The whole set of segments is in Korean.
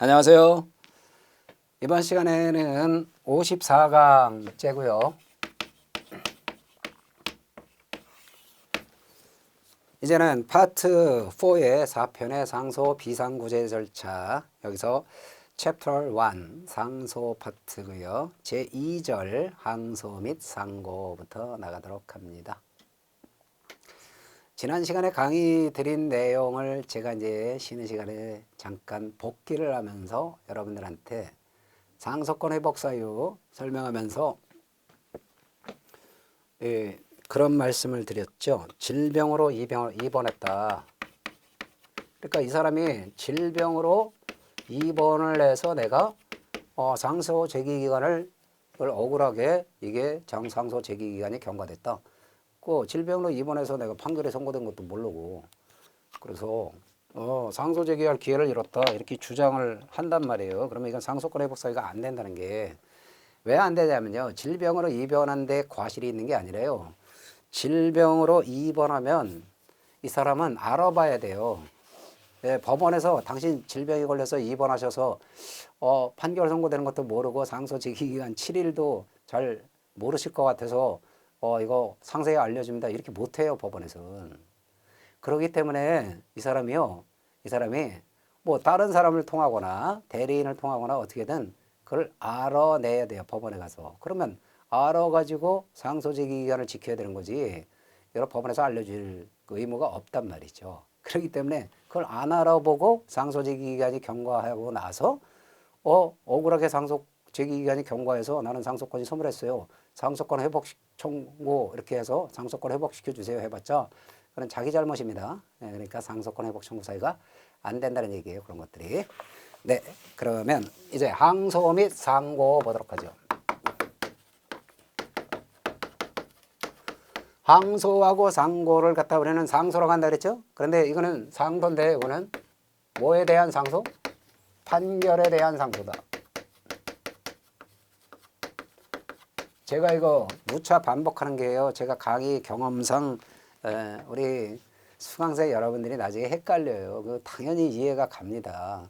안녕하세요. 이번 시간에는 54강째고요. 이제는 파트 4의 4편의 상소 비상구제 절차, 여기서 챕터 1 상소 파트고요. 제2절 항소 및 상고부터 나가도록 합니다. 지난 시간에 강의 드린 내용을 제가 이제 쉬는 시간에 잠깐 복기를 하면서 여러분들한테 상소권 회복 사유 설명하면서 그런 말씀을 드렸죠. 질병으로 입원했다. 그러니까 이 사람이 질병으로 입원을 해서 내가 상소 제기 기간을 억울하게 이게 상소 제기 기간이 경과됐다. 그 질병으로 입원해서 내가 판결에 선고된 것도 모르고 그래서 상소 제기할 기회를 잃었다 이렇게 주장을 한단 말이에요. 그러면 이건 상소권 회복 사유가 안 된다는 게 왜 안 되냐면요. 질병으로 입원한 데 과실이 있는 게 아니라요. 질병으로 입원하면 이 사람은 알아봐야 돼요. 법원에서 당신 질병에 걸려서 입원하셔서 판결 선고되는 것도 모르고 상소 제기 기간 7일도 잘 모르실 것 같아서 이거 상세히 알려줍니다. 이렇게 못해요, 법원에서는. 그렇기 때문에 이 사람이 뭐 다른 사람을 통하거나 대리인을 통하거나 어떻게든 그걸 알아내야 돼요, 법원에 가서. 그러면 알아가지고 상소 제기 기간을 지켜야 되는 거지. 이걸 법원에서 알려줄 의무가 없단 말이죠. 그렇기 때문에 그걸 안 알아보고 상소 제기 기간이 경과하고 나서 억울하게 상소 제기 기간이 경과해서 나는 상소권이 소멸했어요. 상소권 회복 청구 이렇게 해서 상소권 회복시켜 주세요 해봤자 그건 자기 잘못입니다. 그러니까 상소권 회복 청구 사유가 안 된다는 얘기예요. 그런 것들이. 네, 그러면 이제 항소 및 상고 보도록 하죠. 항소하고 상고를 갖다 우리는 상소라고 한다 그랬죠? 그런데 이거는 상소인데 이거는 뭐에 대한 상소? 판결에 대한 상소다. 제가 이거 무차 반복하는 게요. 제가 강의 경험상 우리 수강생 여러분들이 나중에 헷갈려요. 그 당연히 이해가 갑니다.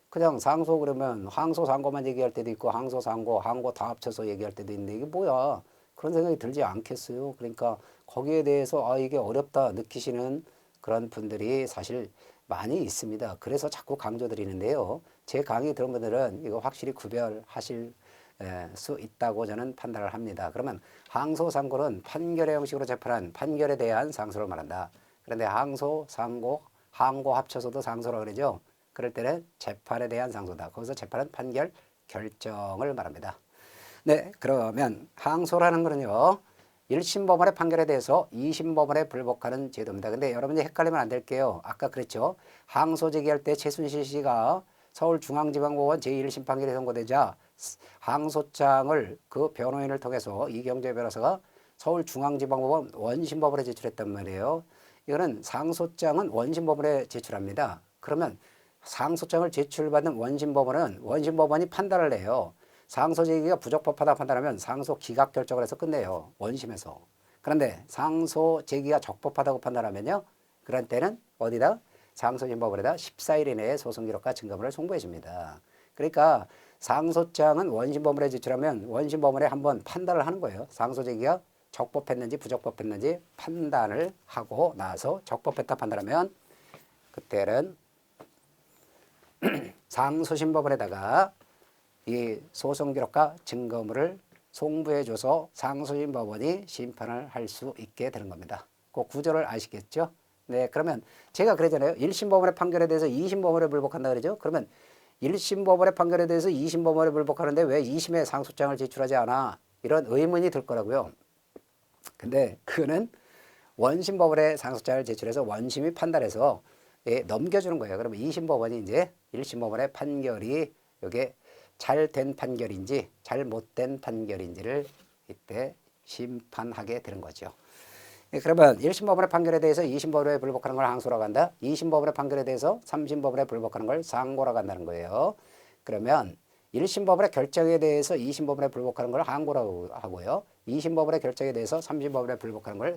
그냥 상소 그러면 항소 상고만 얘기할 때도 있고 항소 상고 항고 다 합쳐서 얘기할 때도 있는데 이게 뭐야? 그런 생각이 들지 않겠어요? 그러니까 거기에 대해서 이게 어렵다 느끼시는 그런 분들이 사실 많이 있습니다. 그래서 자꾸 강조드리는데요. 제 강의 들은 분들은 이거 확실히 구별하실 수 있다고 저는 판단을 합니다. 그러면 항소 상고는 판결의 형식으로 재판한 판결에 대한 상소를 말한다. 그런데 항소, 상고, 항고 합쳐서도 상소라고 그러죠. 그럴 때는 재판에 대한 상소다. 거기서 재판은 판결, 결정을 말합니다. 네, 그러면 항소라는 거는요. 1심 법원의 판결에 대해서 2심 법원에 불복하는 제도입니다. 근데 여러분이 헷갈리면 안 될게요. 아까 그랬죠. 항소 제기할 때 최순실 씨가 서울중앙지방법원 제1심 판결이 선고되자 항소장을 그 변호인을 통해서 이경재 변호사가 서울중앙지방법원 원심법원에 제출했단 말이에요. 이거는 상소장은 원심법원에 제출합니다. 그러면 상소장을 제출받은 원심법원이 판단을 해요. 상소 제기가 부적법하다 판단하면 상소 기각 결정을 해서 끝내요. 원심에서. 그런데 상소 제기가 적법하다고 판단하면요. 그런 때는 어디다? 상소심법원에다 14일 이내에 소송 기록과 증거물을 송부해 줍니다. 그러니까 상소장은 원심법원에 제출하면 원심법원에 한번 판단을 하는 거예요. 상소 제기가 적법했는지 부적법했는지 판단을 하고 나서 적법했다 판단하면 그때는 상소심법원에다가 이 소송 기록과 증거물을 송부해줘서 상소심법원이 심판을 할 수 있게 되는 겁니다. 그 구조를 아시겠죠? 네, 그러면 제가 그러잖아요. 1심 법원의 판결에 대해서 2심 법원에 불복한다 그러죠? 그러면 1심 법원의 판결에 대해서 2심 법원에 불복하는데 왜 2심에 상소장을 제출하지 않아? 이런 의문이 들 거라고요. 근데 그거는 원심 법원에 상소장을 제출해서 원심이 판단해서 넘겨주는 거예요. 그러면 2심 법원이 이제 1심 법원의 판결이 이게 잘된 판결인지 잘못된 판결인지를 이때 심판하게 되는 거죠. 그러면 1심 법원의 판결에 대해서 2심 법원에 불복하는 걸 항소라고 한다. 2심 법원의 판결에 대해서 3심 법원에 불복하는 걸 상고라고 한다는 거예요. 그러면 1심 법원의 결정에 대해서 2심 법원에 불복하는 걸 항고라고 하고요. 2심 법원의 결정에 대해서 3심 법원에 불복하는 걸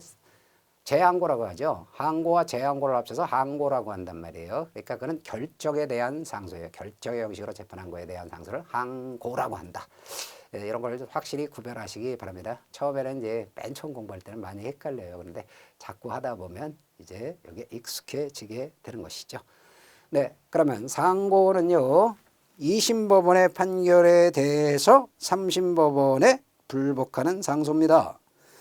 재항고라고 하죠. 항고와 재항고를 합쳐서 항고라고 한단 말이에요. 그러니까 그는 결정에 대한 상소예요. 결정의 형식으로 재판한 거에 대한 상소를 항고라고 한다. 이런 걸 확실히 구별하시기 바랍니다. 처음에는 이제 맨 처음 공부할 때는 많이 헷갈려요. 그런데 자꾸 하다 보면 이제 여기에 익숙해지게 되는 것이죠. 네, 그러면 상고는요, 2심 법원의 판결에 대해서 3심 법원에 불복하는 상소입니다.